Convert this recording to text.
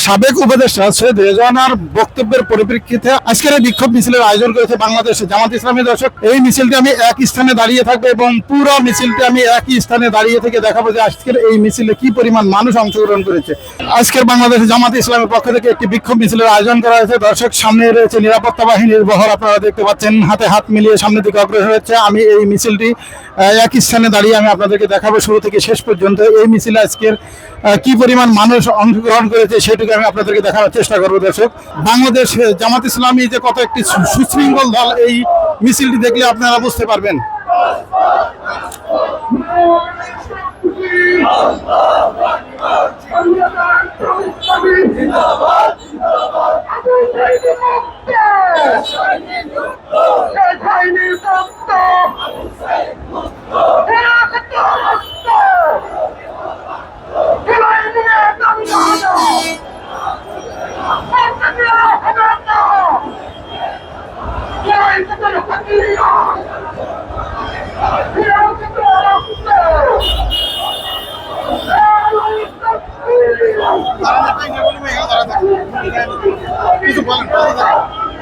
সাবেক উপদেষ্টা সৈয়দ রেজওয়ানার বক্তব্যের পরিপ্রেক্ষিতে আজকের এই বিক্ষোভ মিছিলের আয়োজন করেছে বাংলাদেশ জামাত ইসলামী। দর্শক, এই মিছিলটি আমি এক স্থানে দাঁড়িয়ে থাকবো এবং পুরো মিছিলটি আমি একই স্থানে দাঁড়িয়ে থেকে দেখাবো যে আজকের এই মিছিলে কি পরিমাণ মানুষ অংশগ্রহণ করেছে। আজকের বাংলাদেশ জামাত ইসলামের পক্ষ থেকে একটি বিক্ষোভ মিছিলের আয়োজন করা হয়েছে। দর্শক, সামনে রয়েছে নিরাপত্তা বাহিনীর বহর, আপনারা দেখতে পাচ্ছেন হাতে হাত মিলিয়ে সামনের দিকে অগ্রসর হচ্ছে। আমি এই মিছিলটি একই স্থানে দাঁড়িয়ে আমি আপনাদেরকে দেখাবো শুরু থেকে শেষ পর্যন্ত এই মিছিলে আজকের কি পরিমাণ মানুষ অংশগ্রহণ করেছে সেটুকু আমি আপনাদেরকে দেখানোর চেষ্টা করবো। দর্শক, বাংলাদেশ জামাত ইসলামী যে কত একটি সুশৃঙ্খল দল এই মিছিলটি দেখলে আপনারা বুঝতে পারবেন। কিছু বলেন।